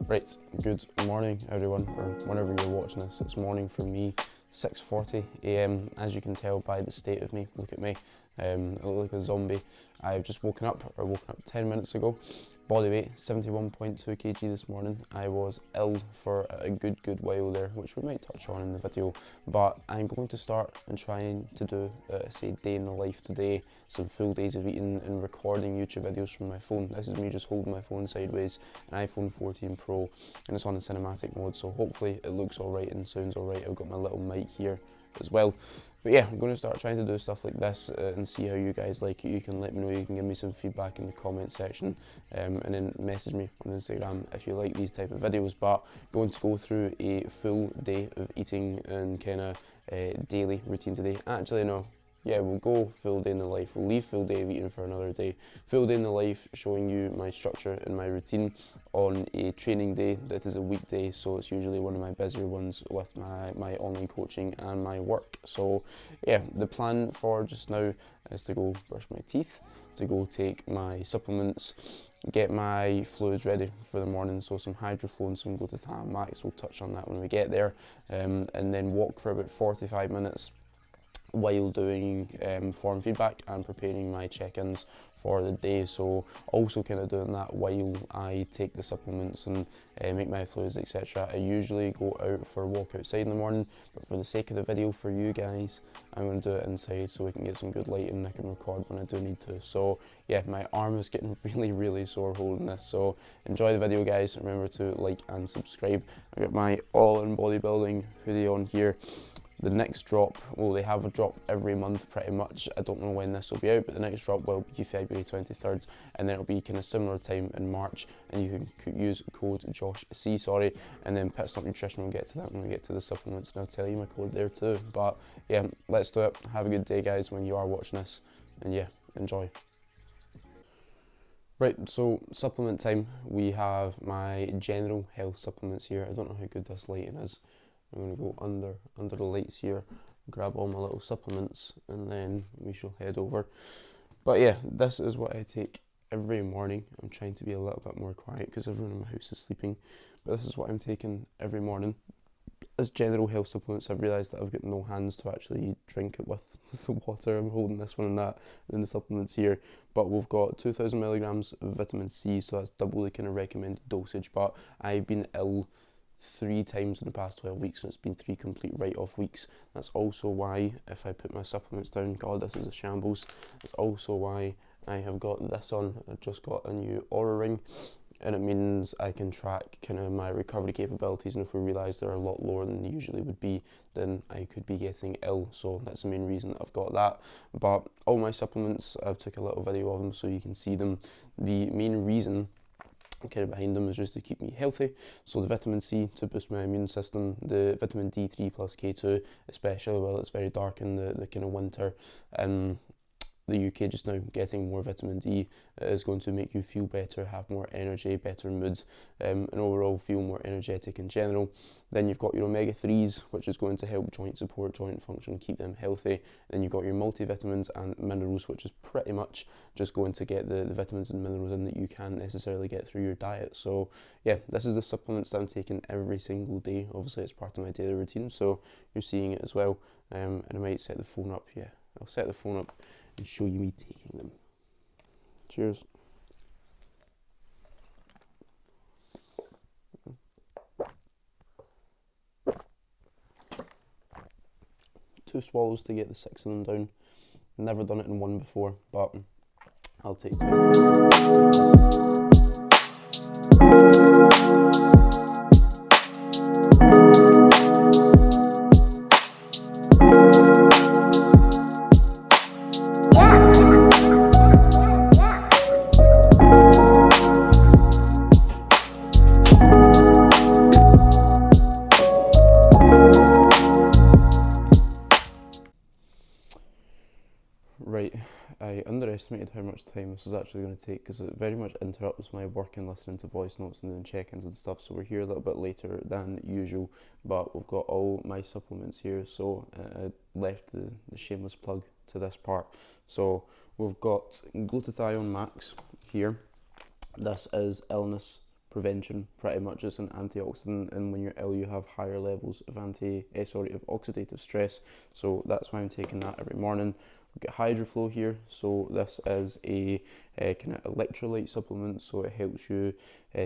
Right, good morning everyone, or whenever you're watching this. It's morning for me, 6:40 a.m. As you can tell by the state of me, look at me, I look like a zombie. I've just woken up 10 minutes ago. Body weight, 71.2 kg this morning. I was ill for a good while there, which we might touch on in the video, but I'm going to start and trying to do, say, day in the life today, some full days of eating and recording YouTube videos from my phone. This is me just holding my phone sideways, an iPhone 14 Pro, and it's on the cinematic mode, so hopefully it looks alright and sounds alright. I've got my little mic here as well. But yeah, I'm going to start trying to do stuff like this and see how you guys like it. You can let me know, you can give me some feedback in the comment section, and then message me on Instagram if you like these type of videos. But going to go through a full day of eating and kind of daily routine today. Actually no, yeah, we'll go full day in the life. We'll leave full day of eating for another day. Full day in the life, showing you my structure and my routine on a training day that is a weekday, so it's usually one of my busier ones with my online coaching and my work. So yeah, the plan for just now is to go brush my teeth, to go take my supplements, get my fluids ready for the morning, so some hydroflow and some glutathione max. We'll touch on that when we get there, and then walk for about 45 minutes while doing form feedback and preparing my check-ins for the day. So also kind of doing that while I take the supplements and make my fluids, etc. I usually go out for a walk outside in the morning, but for the sake of the video for you guys, I'm going to do it inside so we can get some good light and I can record when I do need to. So yeah, my arm is getting really sore holding this, so enjoy the video guys. Remember to like and subscribe. I got my all in bodybuilding hoodie on here. The next drop, well, they have a drop every month pretty much. I don't know when this will be out, but the next drop will be February 23rd, and then it'll be kind of similar time in March, and you can use code JOSHC, and then Pit Stop Nutrition. We'll get to that when we get to the supplements, and I'll tell you my code there too. But yeah, let's do it. Have a good day guys when you are watching this, and yeah, enjoy. Right, so supplement time. We have my general health supplements here. I don't know how good this lighting is. I'm going to go under the lights here, grab all my little supplements, and then we shall head over. But yeah, this is what I take every morning. I'm trying to be a little bit more quiet because everyone in my house is sleeping, but this is what I'm taking every morning. As general health supplements, I've realised that I've got no hands to actually drink it with the water. I'm holding this one and that, and then the supplements here. But we've got 2,000 milligrams of vitamin C, so that's double the kind of recommended dosage. But I've been ill 3 times in the past 12 weeks, and it's been 3 complete write-off weeks. That's also why, if I put my supplements down, God, this is a shambles. That's also why I have got this on. I've just got a new Aura ring, and it means I can track kind of my recovery capabilities, and if we realise they're a lot lower than they usually would be, then I could be getting ill. So that's the main reason that I've got that. But all my supplements, I've took a little video of them so you can see them. The main reason kind of behind them is just to keep me healthy. So the vitamin C to boost my immune system, the vitamin D3 plus K2, especially while it's very dark in the kind of winter. The UK just now, getting more vitamin D is going to make you feel better, have more energy, better moods, and overall feel more energetic in general. Then you've got your omega-3s, which is going to help joint support, joint function, keep them healthy. Then you've got your multivitamins and minerals, which is pretty much just going to get the vitamins and minerals in that you can't necessarily get through your diet. So yeah, this is the supplements that I'm taking every single day. Obviously it's part of my daily routine, so you're seeing it as well. And I might set the phone up, yeah, I'll set the phone up and show you me taking them. Cheers. Two swallows to get the 6 of them down. Never done it in one before, but I'll take 2. Right, I underestimated how much time this was actually going to take because it very much interrupts my work and listening to voice notes and doing check-ins and stuff, so we're here a little bit later than usual, but we've got all my supplements here, so I left the shameless plug to this part. So we've got glutathione max here. This is illness prevention pretty much. It's an antioxidant, and when you're ill you have higher levels of of oxidative stress, so that's why I'm taking that every morning. We've got HydroFlow here, so this is a kind of electrolyte supplement, so it helps you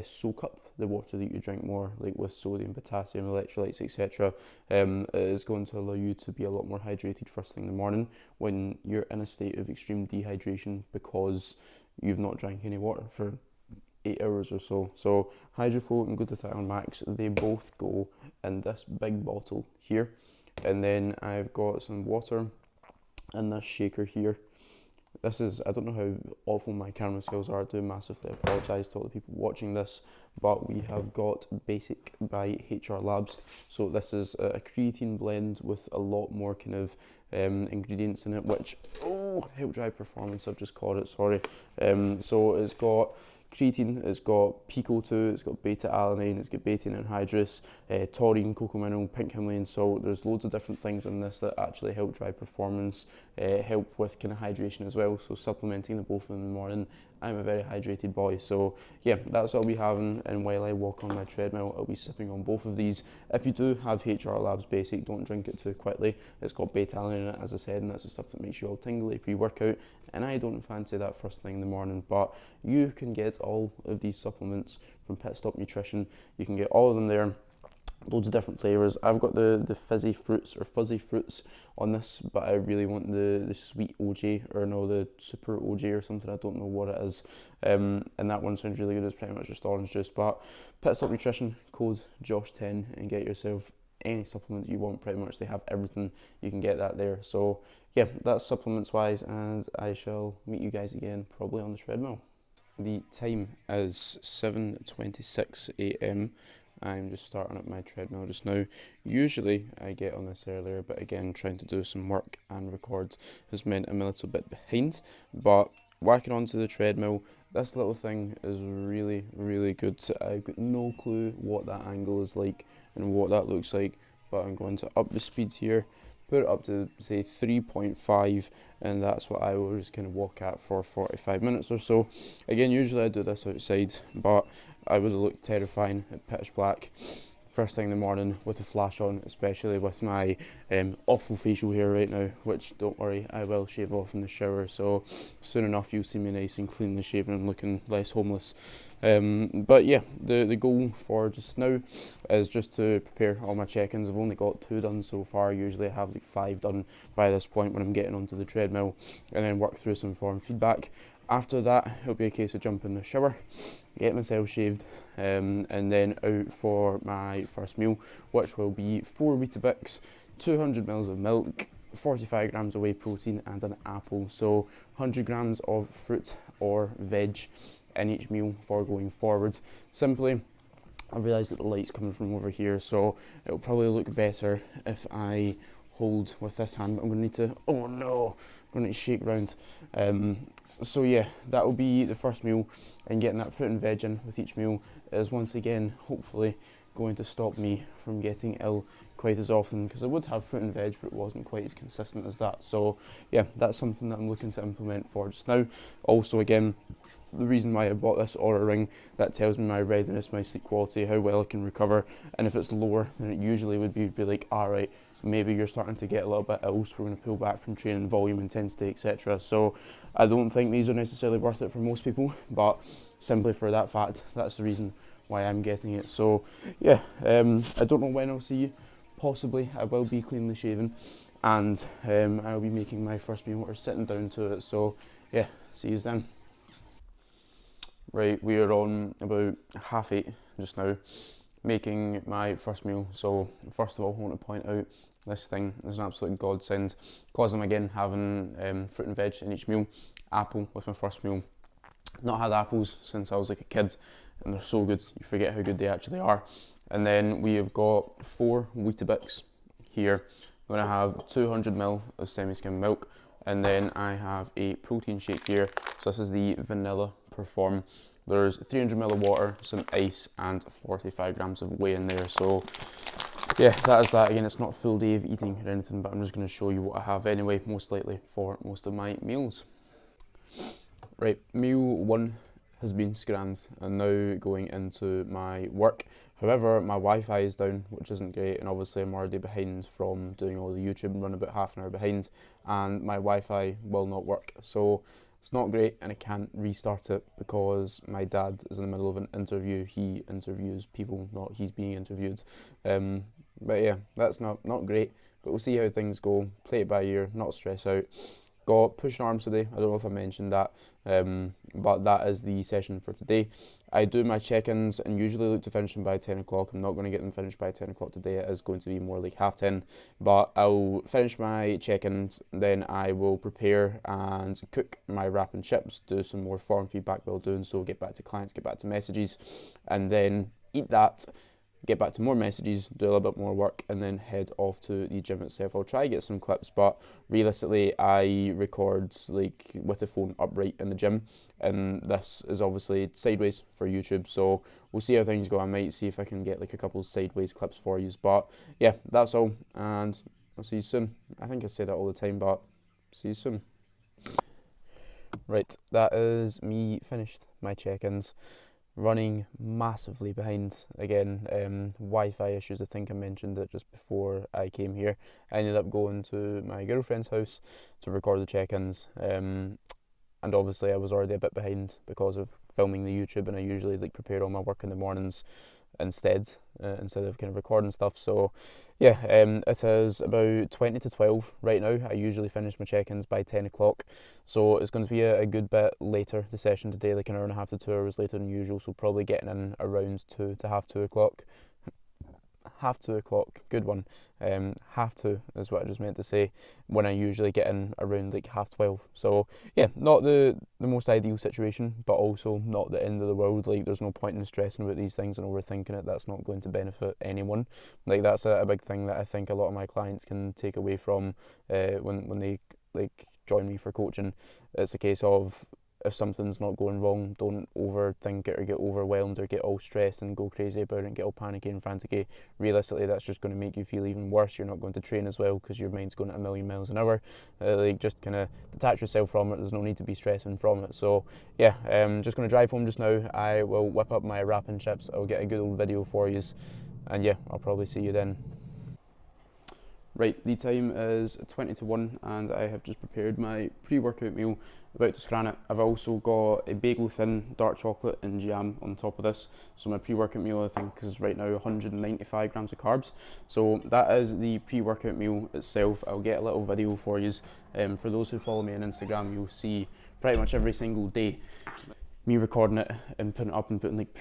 soak up the water that you drink more, like with sodium, potassium, electrolytes, etc. It is going to allow you to be a lot more hydrated first thing in the morning when you're in a state of extreme dehydration because you've not drank any water for 8 hours or so. So HydroFlow and Glutathione Max, they both go in this big bottle here, and then I've got some water in this shaker here. This is, I don't know how awful my camera skills are, I do massively apologise to all the people watching this, but we have got Basic by HR Labs. So this is a creatine blend with a lot more kind of ingredients in it, which, help drive performance, I've just called it, sorry. So it's got creatine, it's got Pico-2, it's got beta-alanine, it's got beta anhydrous, taurine, cocoa mineral, pink Himalayan salt. There's loads of different things in this that actually help drive performance, help with kind of hydration as well, so supplementing the both in the morning. I'm a very hydrated boy, so yeah, that's what I'll be having, and while I walk on my treadmill I'll be sipping on both of these. If you do have HR Labs Basic, don't drink it too quickly. It's got beta-alanine in it, as I said, and that's the stuff that makes you all tingly pre-workout, and I don't fancy that first thing in the morning. But you can get all of these supplements from Pit Stop Nutrition. You can get all of them there, loads of different flavours. I've got the fizzy fruits or fuzzy fruits on this, but I really want the sweet OJ, or no, the super OJ or something, I don't know what it is. And that one sounds really good. It's pretty much just orange juice. But Pit Stop Nutrition, code Josh10, and get yourself any supplement you want. Pretty much they have everything, you can get that there. So yeah, that's supplements wise, and I shall meet you guys again probably on the treadmill. The time is 7:26 a.m. I'm just starting up my treadmill just now. Usually I get on this earlier, but again, trying to do some work and record has meant I'm a little bit behind. But whacking onto the treadmill, this little thing is really, really good. I've got no clue what that angle is like and what that looks like, but I'm going to up the speed here, put it up to say 3.5, and that's what I will just kind of walk at for 45 minutes or so. Again, usually I do this outside, but I would have looked terrifying at pitch black first thing in the morning with the flash on, especially with my awful facial hair right now, which, don't worry, I will shave off in the shower, so soon enough you'll see me nice and cleanly shaven and looking less homeless. But yeah, the goal for just now is just to prepare all my check-ins. I've only got 2 done so far. Usually I have like 5 done by this point when I'm getting onto the treadmill, and then work through some form feedback. After that, it'll be a case of jumping in the shower, get myself shaved, and then out for my first meal, which will be 4 Weetabix, 200 ml of milk, 45 grams of whey protein, and an apple. So 100 grams of fruit or veg in each meal for going forward. Simply, I realise that the light's coming from over here, so it'll probably look better if I hold with this hand. I'm going to need to, oh no, I'm going to need to shake around. So yeah, that will be the first meal, and getting that fruit and veg in with each meal is once again hopefully going to stop me from getting ill quite as often, because I would have fruit and veg, but it wasn't quite as consistent as that. So yeah, that's something that I'm looking to implement for just now. Also, again, the reason why I bought this Aura ring, that tells me my readiness, my sleep quality, how well I can recover, and if it's lower than it usually would be like, alright, maybe you're starting to get a little bit ill, so we're going to pull back from training, volume, intensity, etc. So I don't think these are necessarily worth it for most people, but simply for that fact, that's the reason why I'm getting it. So yeah, I don't know when I'll see you. Possibly I will be cleanly shaven, and I'll be making my first meal or sitting down to it. So yeah, see you then. Right, we are on about 8:30 just now, making my first meal. So first of all, I want to point out this thing is an absolute godsend, because I'm again having fruit and veg in each meal. Apple with my first meal. Not had apples since I was like a kid, and they're so good, you forget how good they actually are. And then we have got 4 Weetabix here. I'm going to have 200 ml of semi-skim milk, and then I have a protein shake here. So this is the Vanilla Perform. There's 300 ml of water, some ice, and 45 grams of whey in there. So yeah, that is that. Again, it's not a full day of eating or anything, but I'm just going to show you what I have anyway, most likely for most of my meals. Right, meal 1 has been scranned and now going into my work. However, my Wi-Fi is down, which isn't great, and obviously I'm already behind from doing all the YouTube and run about half an hour behind, and my Wi-Fi will not work. So it's not great, and I can't restart it because my dad is in the middle of an interview. He interviews people, not he's being interviewed. But yeah, that's not great, but we'll see how things go, play it by ear, not stress out. Got pushing arms today. I don't know if I mentioned that, but that is the session for today. I do my check-ins and usually look to finish them by 10 o'clock. I'm not going to get them finished by 10 o'clock today. It is going to be more like half 10, but I'll finish my check-ins, then I will prepare and cook my wrap and chips, do some more form feedback while doing so, get back to clients, get back to messages, and then eat that, get back to more messages, do a little bit more work, and then head off to the gym itself. I'll try to get some clips, but realistically I record like with the phone upright in the gym, and this is obviously sideways for YouTube, so we'll see how things go. I might see if I can get like a couple sideways clips for you, but yeah, that's all, and I'll see you soon. I think I say that all the time, but see you soon. Right, that is me finished my check-ins. Running massively behind again. Wi-Fi issues, I think I mentioned it just before I came here. I ended up going to my girlfriend's house to record the check-ins, and obviously I was already a bit behind because of filming the YouTube, and I usually like prepare all my work in the mornings instead of kind of recording stuff. So yeah, it is about 20 to 12 right now. I usually finish my check-ins by 10 o'clock, so it's going to be a good bit later, the session today, like an hour and a half to 2 hours later than usual, so probably getting in around 2 to half 2 o'clock. Half 2 o'clock, good one. Half 2 is what I just meant to say, when I usually get in around like half 12. So yeah, not the most ideal situation, but also not the end of the world. Like, there's no point in stressing about these things and overthinking it. That's not going to benefit anyone. Like, that's a big thing that I think a lot of my clients can take away from when they like join me for coaching. It's a case of, if something's not going wrong, don't overthink it or get overwhelmed or get all stressed and go crazy about it and get all panicky and frantic. Realistically, that's just going to make you feel even worse. You're not going to train as well because your mind's going at a million miles an hour. Like, just kind of detach yourself from it. There's no need to be stressing from it. So yeah, just going to drive home just now. I will whip up my wrap and chips. I'll get a good old video for you, and yeah, I'll probably see you then. Right, the time is 20 to 1 and I have just prepared my pre-workout meal, about to scran it. I've also got a bagel thin, dark chocolate and jam on top of this. So my pre-workout meal, I think, is right now 195 grams of carbs. So that is the pre-workout meal itself. I'll get a little video for you. For those who follow me on Instagram, you'll see pretty much every single day me recording it and putting it up and putting like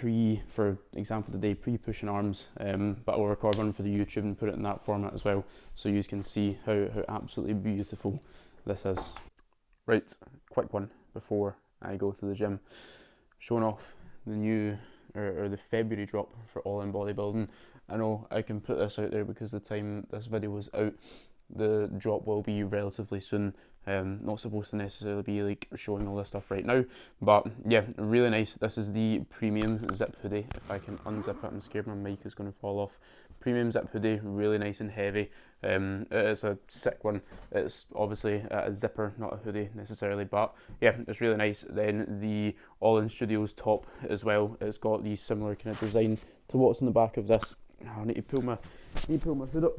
for example today, pre-pushing arms, but I'll record one for the YouTube and put it in that format as well, so you can see how absolutely beautiful this is. Right, quick one before I go to the gym. Showing off the new, or the February drop for All In Bodybuilding. I know I can put this out there because the time this video is out, the drop will be relatively soon. Not supposed to necessarily be like showing all this stuff right now, but yeah, really nice. This is the premium zip hoodie. If I can unzip it, I'm scared my mic is going to fall off. Premium zip hoodie, really nice and heavy. It is a sick one. It's obviously a zipper, not a hoodie necessarily, but yeah, it's really nice. Then the All In Studios top as well. It's got the similar kind of design to what's in the back of this. I need to pull my hood up.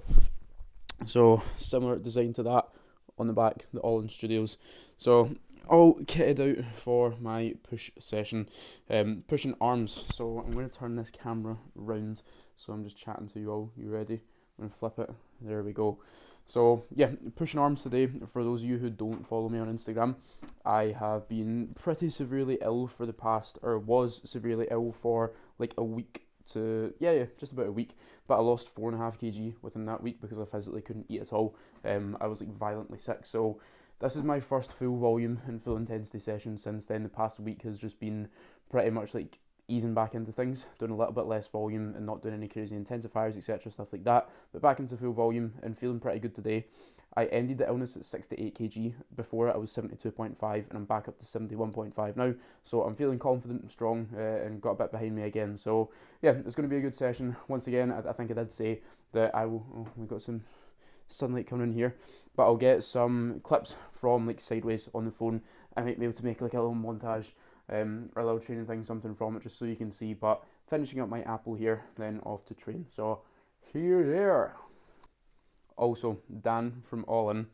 So similar design to that on the back, the All In Studios. So all kitted out for my push session. Pushing arms. So I'm going to turn this camera round. So I'm just chatting to you all. You ready? I'm going to flip it. There we go. So yeah, pushing arms today. For those of you who don't follow me on Instagram, I have been pretty severely ill for the past, or was severely ill for like a week to, yeah, just about a week, but I lost 4.5 kg within that week because I physically couldn't eat at all. I was like violently sick, so this is my first full volume and full intensity session since then. The past week has just been pretty much like easing back into things, doing a little bit less volume and not doing any crazy intensifiers, etc., stuff like that, but back into full volume and feeling pretty good today. I ended the illness at 68 kg. Before I was 72.5 and I'm back up to 71.5 now. So I'm feeling confident and strong, and got a bit behind me again. So yeah, it's going to be a good session. Once again, I think I did say that I will, oh, we got some sunlight coming in here, but I'll get some clips from like sideways on the phone. I might be able to make like a little montage or a little training thing, something from it, just so you can see. But finishing up my apple here, then off to train. So here they are. Also, Dan from All In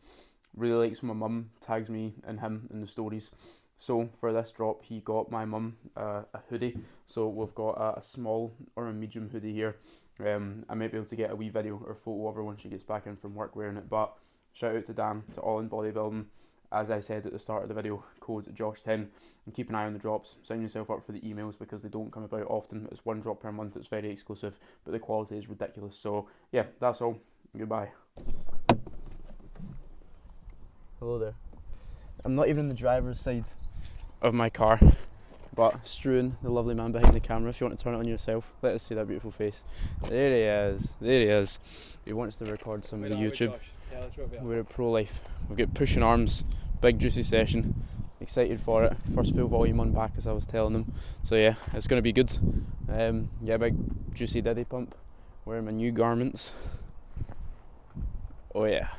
really likes when my mum tags me and him in the stories. So for this drop, he got my mum a hoodie. So we've got a small or a medium hoodie here. I might be able to get a wee video or photo of her when she gets back in from work wearing it. But shout out to Dan, to All In Bodybuilding. As I said at the start of the video, code Josh10, and keep an eye on the drops. Sign yourself up for the emails because they don't come about often. It's one drop per month, it's very exclusive, but the quality is ridiculous. So yeah, that's all. Goodbye. Hello there. I'm not even in the driver's side of my car, but Struan, the lovely man behind the camera, if you want to turn it on yourself, let us see that beautiful face. There he is, there he is. He wants to record some of the YouTube. Yeah, that's what We're at Pro Life. We've got pushing arms, big juicy session. Excited for it. First full volume on back, as I was telling them. So yeah, it's going to be good. Yeah, big juicy diddy pump. Wearing my new garments. Oh yeah.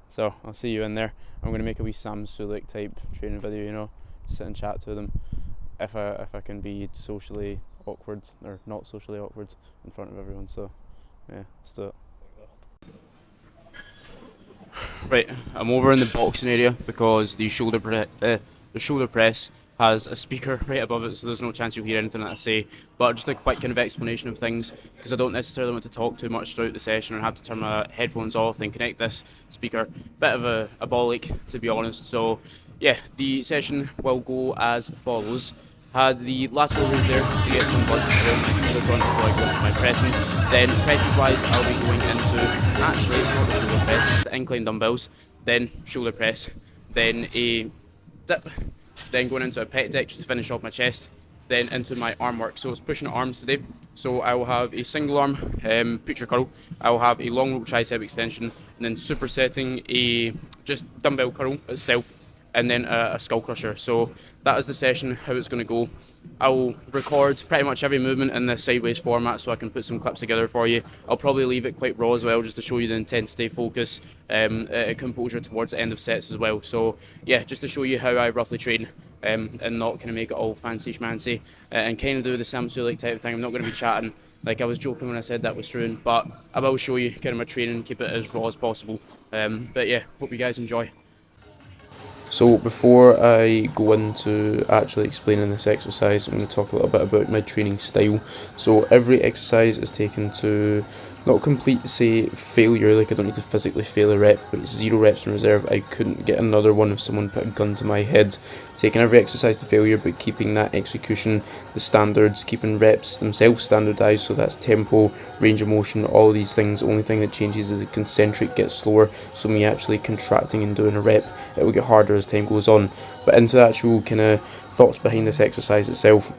So I'll see you in there. I'm going to make a wee Sam Sulek type training video, you know, sit and chat to them. If I can be socially awkward, or not socially awkward, in front of everyone. So yeah, let's do it. Right, I'm over in the boxing area because the shoulder press has a speaker right above it, so there's no chance you'll hear anything that I say. But just a quick kind of explanation of things, because I don't necessarily want to talk too much throughout the session and have to turn my headphones off, then connect this speaker. Bit of a bollock, to be honest. So yeah, the session will go as follows. Had the lateral raise there to get some blood around my shoulder front before I go into my pressing. Then presses wise, I'll be going into, actually it's not the shoulder press, it's the incline dumbbells, then shoulder press, then a dip, then going into a pec deck just to finish off my chest, then into my arm work. So it's pushing arms today. So I will have a single arm preacher curl, I will have a long rope tricep extension, and then supersetting a just dumbbell curl itself, and then a skull crusher. So that is the session, how it's going to go. I'll record pretty much every movement in this sideways format so I can put some clips together for you. I'll probably leave it quite raw as well, just to show you the intensity, focus, composure towards the end of sets as well. So yeah, just to show you how I roughly train, and not kind of make it all fancy schmancy, and kind of do the Sam Sulek type of thing. I'm not going to be chatting like I was joking when I said that with Struan, but I will show you kind of my training, keep it as raw as possible. But yeah, hope you guys enjoy. So before I go into actually explaining this exercise, I'm going to talk a little bit about my training style. So every exercise is taken to not complete, say, failure, like I don't need to physically fail a rep, but it's 0 reps in reserve. I couldn't get another one if someone put a gun to my head. Taking every exercise to failure, but keeping that execution, the standards, keeping reps themselves standardised, so that's tempo, range of motion, all these things. The only thing that changes is the concentric gets slower, so me actually contracting and doing a rep, it will get harder as time goes on. But into the actual kind of thoughts behind this exercise itself,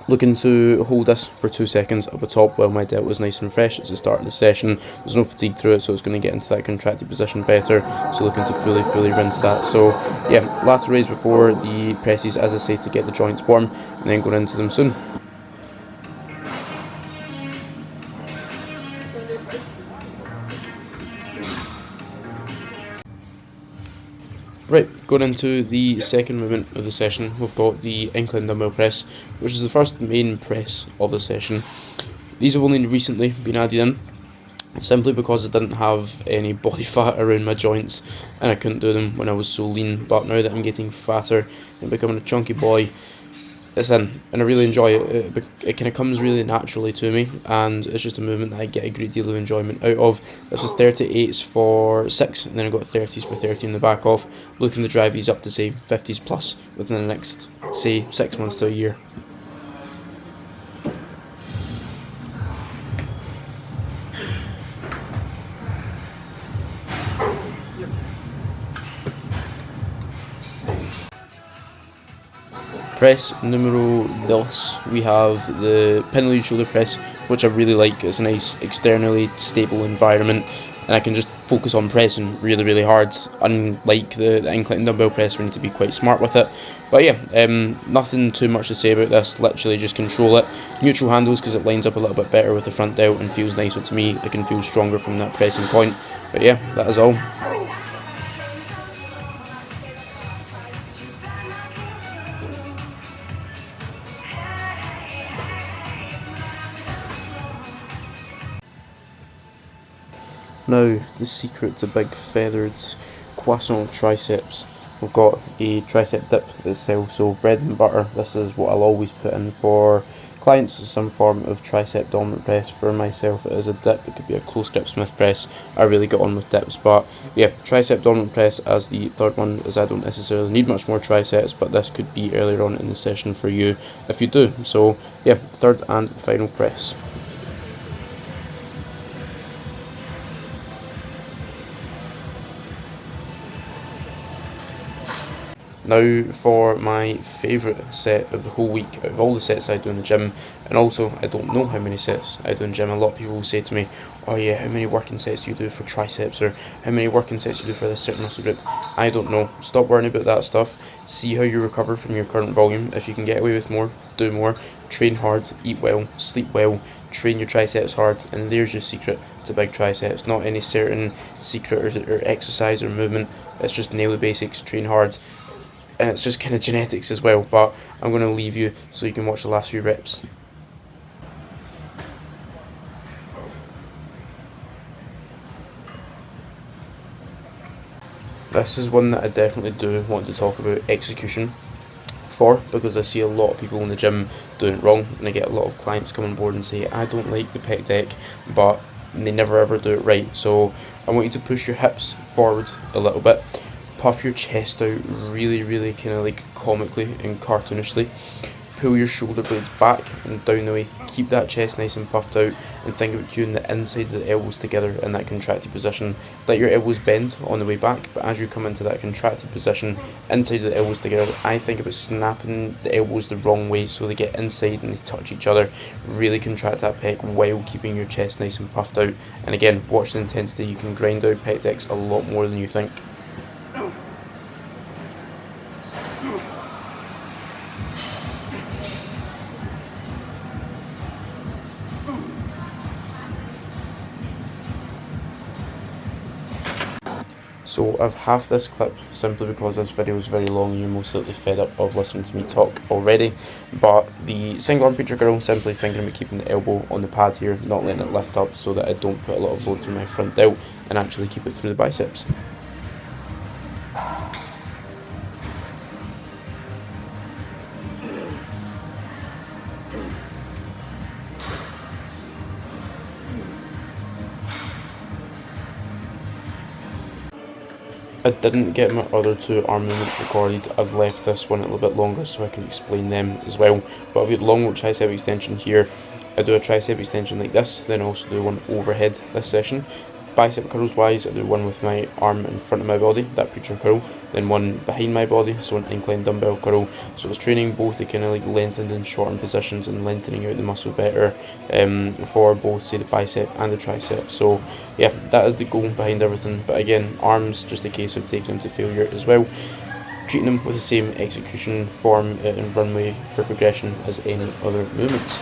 looking to hold this for 2 seconds up the top while my delta is nice and fresh. It's the start of the session, there's no fatigue through it, so it's going to get into that contracted position better. So looking to fully rinse that. So yeah, lateral raise before the presses, as I say, to get the joints warm, and then going into them soon. Right, going into the second movement of the session, we've got the incline dumbbell press, which is the first main press of the session. These have only recently been added in, simply because I didn't have any body fat around my joints and I couldn't do them when I was so lean. But now that I'm getting fatter and becoming a chunky boy, it's in, and I really enjoy it. It kind of comes really naturally to me, and it's just a movement that I get a great deal of enjoyment out of. This was 38s for 6, and then I got 30s for 30 in the back off. Looking to drive these up to, say, 50s plus within the next, say, 6 months to a year. Press numero dos, we have the pin lead shoulder press, which I really like. It's a nice externally stable environment, and I can just focus on pressing really hard, unlike the incline dumbbell press where you need to be quite smart with it. But yeah, nothing too much to say about this, literally just control it. Neutral handles because it lines up a little bit better with the front delt and feels nicer to me. It can feel stronger from that pressing point. But yeah, that is all. Now, the secret to big feathered croissant triceps. We've got a tricep dip itself, so bread and butter. This is what I'll always put in for clients, some form of tricep dominant press. For myself, it is a dip. It could be a close grip Smith press. I really get on with dips, but yeah, tricep dominant press as the third one, as I don't necessarily need much more triceps, but this could be earlier on in the session for you if you do. So yeah, third and final press. Now for my favourite set of the whole week, out of all the sets I do in the gym, and also I don't know how many sets I do in the gym. A lot of people will say to me, oh yeah, how many working sets do you do for triceps, or how many working sets do you do for this certain muscle group? I don't know. Stop worrying about that stuff. See how you recover from your current volume. If you can get away with more, do more. Train hard, eat well, sleep well, train your triceps hard, and there's your secret to big triceps. Not any certain secret or exercise or movement. It's just nail the basics, train hard, and it's just kind of genetics as well, but I'm going to leave you so you can watch the last few reps. This is one that I definitely do want to talk about execution for, because I see a lot of people in the gym doing it wrong, and I get a lot of clients come on board and say, I don't like the pec deck, but they never ever do it right. So I want you to push your hips forward a little bit, puff your chest out really kind of like comically and cartoonishly, pull your shoulder blades back and down the way, keep that chest nice and puffed out, and think about cueing the inside of the elbows together in that contracted position. Let your elbows bend on the way back, but as you come into that contracted position, inside of the elbows together, I think about snapping the elbows the wrong way so they get inside and they touch each other. Really contract that pec while keeping your chest nice and puffed out. And again, watch the intensity. You can grind out pec decks a lot more than you think. So I've halved this clip simply because this video is very long and you're most likely fed up of listening to me talk already. But the single arm preacher curl, simply thinking about keeping the elbow on the pad here, not letting it lift up so that I don't put a lot of load through my front delt, and actually keep it through the biceps. I didn't get my other two arm movements recorded. I've left this one a little bit longer so I can explain them as well. But I've got long tricep extension here. I do a tricep extension like this, then I also do one overhead this session. Bicep curls wise, I do one with my arm in front of my body, that preacher curl, then one behind my body, so an incline dumbbell curl. So it's training both the kind of like lengthened and shortened positions and lengthening out the muscle better for both, say, the bicep and the tricep. So yeah, that is the goal behind everything. But again, arms, just a case of taking them to failure as well. Treating them with the same execution form and runway for progression as any other movements.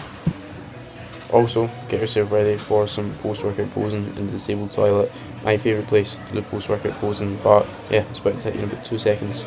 Also, get yourself ready for some post-workout posing in the disabled toilet. My favourite place to do post-workout posing, but yeah, it's about to take you in about 2 seconds.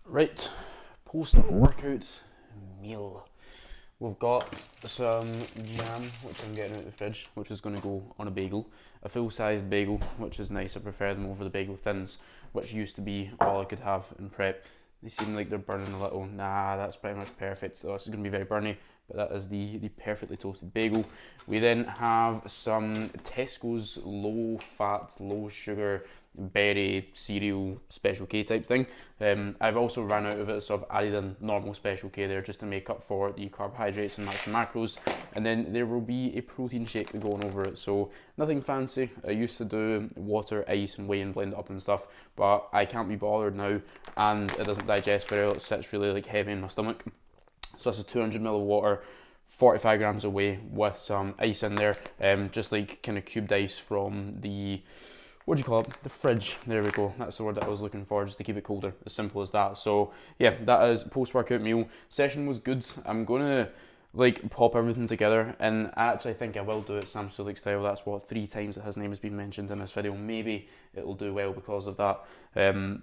Right, post-workout meal. We've got some jam, which I'm getting out of the fridge, which is going to go on a bagel. A full-sized bagel, which is nice. I prefer them over the bagel thins, which used to be all I could have in prep. They seem like they're burning a little. Nah, that's pretty much perfect. So this is going to be very burny. but that is the perfectly toasted bagel. We then have some Tesco's low fat, low sugar berry cereal Special K type thing. I've also ran out of it, so I've added in normal Special K there just to make up for the carbohydrates and macros. And then there will be a protein shake going over it, so nothing fancy. I used to do water, ice and whey and blend it up and stuff, but I can't be bothered now, and it doesn't digest very well. It sits really like heavy in my stomach. So this is 200 ml of water, 45 grams of whey with some ice in there, just like kind of cubed ice from the, what do you call it, the fridge. There we go, that's the word that I was looking for, just to keep it colder, as simple as that. So yeah, that is post-workout meal. Session was good. I'm gonna like pop everything together, and I actually think I will do it Sam Sulek style. That's what 3 times that his name has been mentioned in this video. Maybe it'll do well because of that,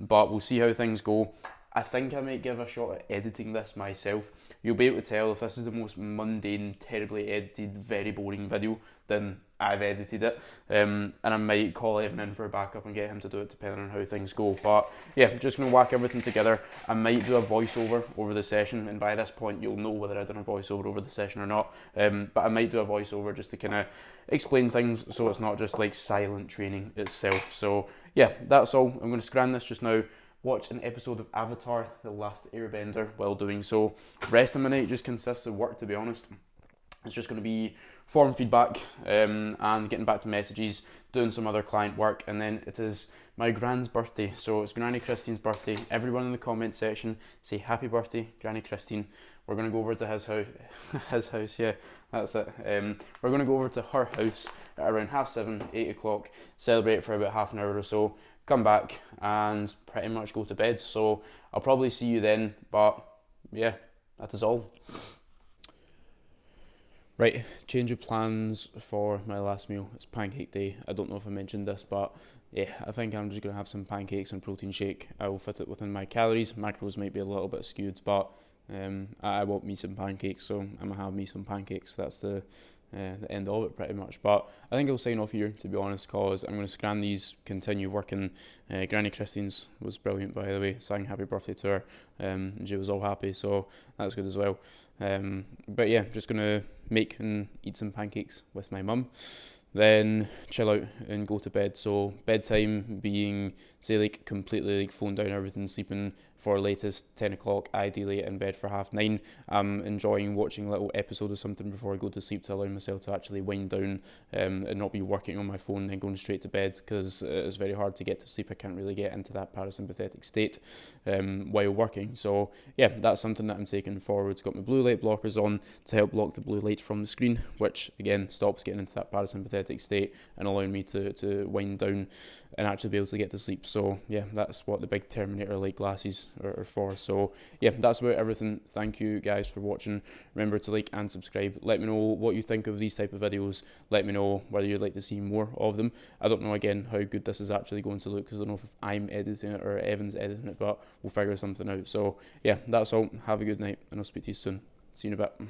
but we'll see how things go. I think I might give a shot at editing this myself. You'll be able to tell if this is the most mundane, terribly edited, very boring video, then I've edited it. And I might call Evan in for a backup and get him to do it depending on how things go. But yeah, just going to whack everything together. I might do a voiceover over the session, and by this point you'll know whether I've done a voiceover over the session or not. But I might do a voiceover just to kind of explain things so it's not just like silent training itself. So yeah, that's all. I'm going to scran this just now. Watch an episode of Avatar: The Last Airbender while doing so. Rest of my night just consists of work, to be honest. It's just going to be form feedback and getting back to messages, doing some other client work, and then it is my Gran's birthday. So it's Granny Christine's birthday. Everyone in the comment section say happy birthday, Granny Christine. We're going to go over to his house, yeah, that's it. We're going to go over to her house at around 7:30, 8 o'clock, celebrate for about half an hour or so, come back and pretty much go to bed. So I'll probably see you then, but yeah, that is all. Right, change of plans for my last meal. It's pancake day. I don't know if I mentioned this, but yeah, I think I'm just going to have some pancakes and protein shake. I will fit it within my calories. Macros might be a little bit skewed, but I want me some pancakes, so I'm going to have me some pancakes. That's the end of it pretty much. But I think I'll sign off here, to be honest, because I'm going to scan these, continue working. Granny Christine's was brilliant, by the way. Sang happy birthday to her, and she was all happy, so that's good as well. But yeah, just going to make and eat some pancakes with my mum, then chill out and go to bed. So bedtime being, say, like completely like phone down everything, sleeping for latest 10 o'clock, ideally in bed for 9:30. I'm enjoying watching a little episode of something before I go to sleep to allow myself to actually wind down and not be working on my phone and going straight to bed, because it's very hard to get to sleep. I can't really get into that parasympathetic state while working. So yeah, that's something that I'm taking forward. Got my blue light blockers on to help block the blue light from the screen, which again stops getting into that parasympathetic state and allowing me to wind down and actually be able to get to sleep. So yeah, that's what the big Terminator light glasses are for. So yeah, that's about everything. Thank you guys for watching. Remember to like and subscribe. Let me know what you think of these type of videos. Let me know whether you'd like to see more of them. I don't know again how good this is actually going to look, because I don't know if I'm editing it or Evan's editing it, but we'll figure something out. So yeah, that's all. Have a good night, and I'll speak to you soon. See you in a bit.